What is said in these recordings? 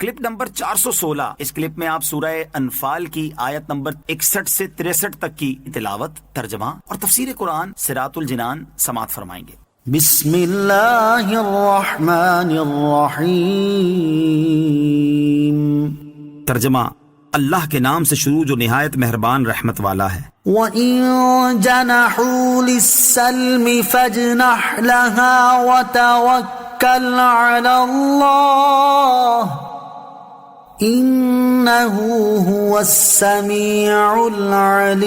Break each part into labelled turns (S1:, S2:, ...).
S1: Clip number 416۔ اس clip میں آپ سورہ انفال کی آیت نمبر 61 سے 63 تک کی تلاوت، ترجمہ اور تفسیر قرآن صراط الجنان سماعت فرمائیں گے۔
S2: بسم اللہ الرحمن الرحیم۔
S1: ترجمہ: اللہ کے نام سے شروع جو نہایت مہربان رحمت والا ہے۔
S2: وَإِن جَنَحُوا لِلسَّلْمِ فَاجْنَحْ لَهَا وَتَوَكَّلْ عَلَى اللَّهِ إِنَّهُ هُوَ السَّمِيعُ الْعَلِيمُ۔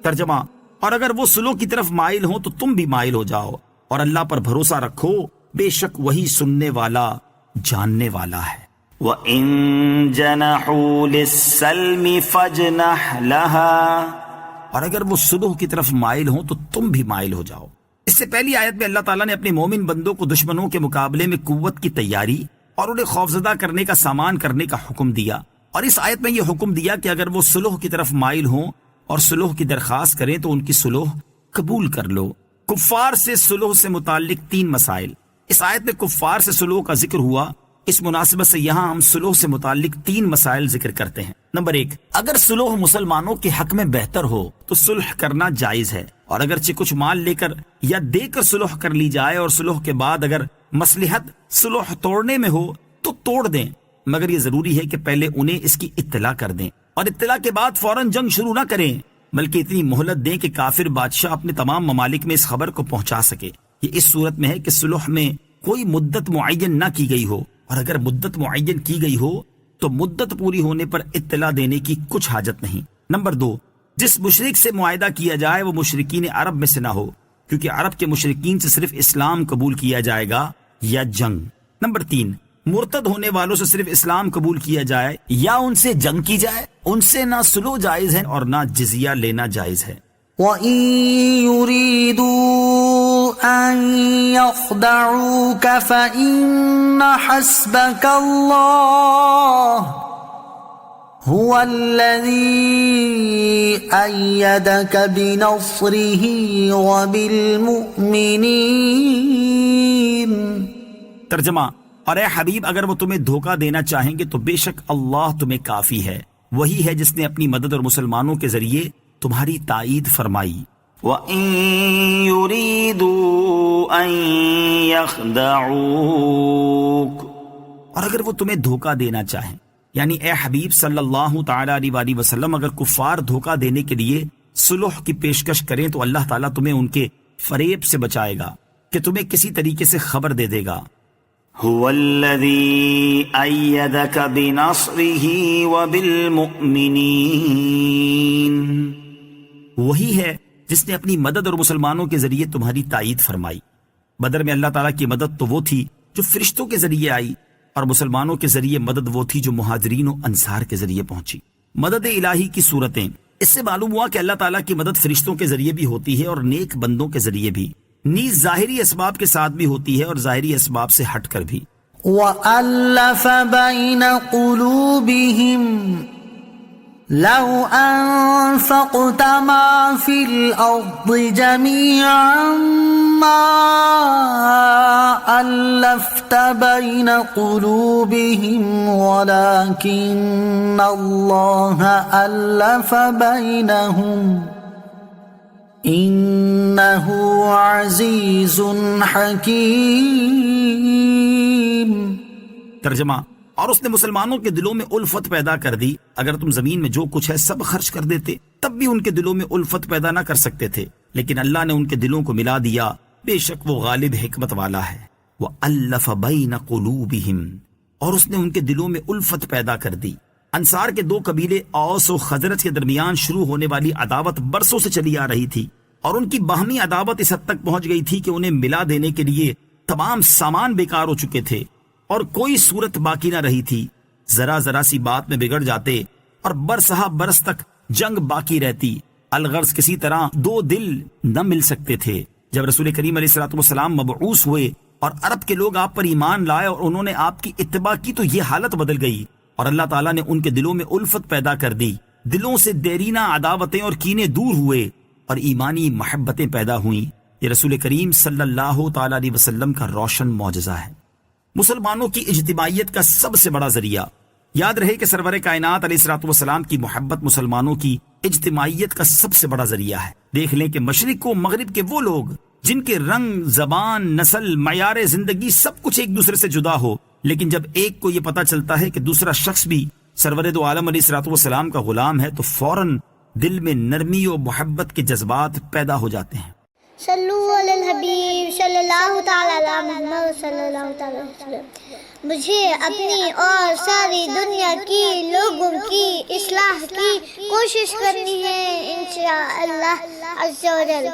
S1: ترجمہ: اور اگر وہ صلح کی طرف مائل ہوں تو تم بھی مائل ہو جاؤ، اور اللہ پر بھروسہ رکھو، بے شک وہی سننے والا جاننے والا ہے۔ وَإِن جَنَحُوا لِلسَّلْمِ فَاجْنَحْ لَهَا، اور اگر وہ صلح کی طرف مائل ہوں تو تم بھی مائل ہو جاؤ۔ اس سے پہلی آیت میں اللہ تعالیٰ نے اپنے مومن بندوں کو دشمنوں کے مقابلے میں قوت کی تیاری اور انہیں خوفزدہ کرنے کا سامان کرنے کا حکم دیا، اور اس آیت میں یہ حکم دیا کہ اگر وہ صلح کی طرف مائل ہوں اور صلح کی درخواست کریں تو ان کی صلح قبول کر لو۔ کفار سے صلح سے متعلق 3 مسائل۔ اس آیت میں کفار سے صلح کا ذکر ہوا، اس مناسبت سے یہاں ہم صلح سے متعلق 3 مسائل ذکر کرتے ہیں۔ نمبر 1، اگر صلح مسلمانوں کے حق میں بہتر ہو تو صلح کرنا جائز ہے، اور اگرچہ کچھ مال لے کر یا دے کر صلح کر لی جائے اور صلح کے بعد اگر مصلحت صلح توڑنے میں ہو تو توڑ دیں، مگر یہ ضروری ہے کہ پہلے انہیں اس کی اطلاع کر دیں، اور اطلاع کے بعد فوراً جنگ شروع نہ کریں، بلکہ اتنی مہلت دیں کہ کافر بادشاہ اپنے تمام ممالک میں اس خبر کو پہنچا سکے۔ یہ اس صورت میں ہے کہ صلح میں کوئی مدت معین نہ کی گئی ہو، اور اگر مدت معین کی گئی ہو تو مدت پوری ہونے پر اطلاع دینے کی کچھ حاجت نہیں۔ نمبر 2، جس مشرک سے معاہدہ کیا جائے وہ مشرکین عرب میں سے نہ ہو، کیونکہ عرب کے مشرکین سے صرف اسلام قبول کیا جائے گا یا جنگ۔ نمبر 3، مرتد ہونے والوں سے صرف اسلام قبول کیا جائے یا ان سے جنگ کی جائے، ان سے نہ صلح جائز ہے اور نہ جزیہ لینا جائز ہے۔
S2: وَإِن يُرِيدُوا أَن يَخْدَعُوكَ فَإِنَّ حَسْبَكَ اللَّهُ هُوَ الَّذِي أَيَّدَكَ بِنَصْرِهِ وَبِالْمُؤْمِنِينَ۔
S1: ترجمہ: اور اے حبیب اگر وہ تمہیں دھوکہ دینا چاہیں گے تو بے شک اللہ تمہیں کافی ہے، وہی ہے جس نے اپنی مدد اور مسلمانوں کے ذریعے تمہاری تائید فرمائی۔ وَإِن يُرِيدُوا أَن يَخْدَعُوكَ، اور اگر وہ تمہیں دھوکہ دینا چاہیں، یعنی اے حبیب صلی اللہ تعالی علیہ وآلہ وسلم اگر کفار دھوکہ دینے کے لیے صلح کی پیشکش کریں تو اللہ تعالیٰ تمہیں ان کے فریب سے بچائے گا کہ تمہیں کسی طریقے سے خبر دے دے گا۔ هو الذی ایدک بنصرہ وبالمؤمنین، وہی ہے جس نے اپنی مدد اور مسلمانوں کے ذریعے تمہاری تائید فرمائی۔ بدر میں اللہ تعالیٰ کی مدد تو وہ تھی جو فرشتوں کے ذریعے آئی، اور مسلمانوں کے ذریعے مدد وہ تھی جو مہاجرین و انصار کے ذریعے پہنچی۔ مدد الہی کی صورتیں، اس سے معلوم ہوا کہ اللہ تعالیٰ کی مدد فرشتوں کے ذریعے بھی ہوتی ہے اور نیک بندوں کے ذریعے بھی، نیز ظاہری اسباب کے ساتھ بھی ہوتی ہے اور ظاہری اسباب سے ہٹ کر بھی۔
S2: وَأَلَّفَ بَيْنَ قُلُوبِهِمْ لَوْ أَنفَقْتَ مَا فِي الْأَرْضِ جَمِيعًا مَا أَلَّفْتَ بَيْنَ قُلُوبِهِمْ وَلَكِنَّ اللَّهَ أَلَّفَ بَيْنَهُمْ إِنَّهُ عَزِيزٌ حَكِيمٌ۔
S1: ترجمہ: اور اس نے مسلمانوں کے دلوں میں الفت پیدا کر دی، اگر تم زمین میں جو کچھ ہے سب خرچ کر دیتے تب بھی ان کے دلوں میں الفت پیدا نہ کر سکتے تھے، لیکن اللہ نے ان کے دلوں کو ملا دیا، بے شک وہ غالب حکمت والا ہے۔ وَأَلَّفَ بَيْنَ قُلُوبِهِمْ، اور اس نے ان کے دلوں میں الفت پیدا کر دی۔ انصار کے 2 قبیلے اوس و خزرج کے درمیان شروع ہونے والی عداوت برسوں سے چلی آ رہی تھی، اور ان کی باہمی عداوت اس حد تک پہنچ گئی تھی کہ انہیں ملا دینے کے لیے تمام سامان بیکار ہو چکے تھے اور کوئی صورت باقی نہ رہی تھی۔ ذرا ذرا سی بات میں بگڑ جاتے اور برسہ برس تک جنگ باقی رہتی، الغرض کسی طرح 2 دل نہ مل سکتے تھے۔ جب رسول کریم علیہ الصلوۃ والسلام مبعوث ہوئے اور عرب کے لوگ آپ پر ایمان لائے اور انہوں نے آپ کی اتباع کی تو یہ حالت بدل گئی، اور اللہ تعالیٰ نے ان کے دلوں میں الفت پیدا کر دی، دلوں سے دیرینہ عداوتیں اور کینے دور ہوئے اور ایمانی محبتیں پیدا ہوئیں۔ یہ رسول کریم صلی اللہ تعالی علیہ وسلم کا روشن معجزہ ہے۔ مسلمانوں کی اجتماعیت کا سب سے بڑا ذریعہ. یاد رہے کہ سرور کائنات علیہ الصلوۃ والسلام کی محبت مسلمانوں کی اجتماعیت کا سب سے بڑا ذریعہ ہے. دیکھ لیں کہ مشرق و مغرب کے وہ لوگ جن کے رنگ، زبان، نسل، معیار زندگی سب کچھ ایک دوسرے سے جدا ہو، لیکن جب ایک کو یہ پتا چلتا ہے کہ دوسرا شخص بھی سرور دو عالم علیہ الصلوۃ والسلام کا غلام ہے تو فوراً دل میں نرمی و محبت کے جذبات پیدا ہو جاتے ہیں.
S3: صلو علی الحبیب صلی اللہ تعالی علی محمد صلی اللہ تعالی علیہ وسلم. مجھے اپنی اور ساری دنیا کی لوگوں کی اصلاح کی کوشش کرنی ہے انشاءاللہ عز و جل.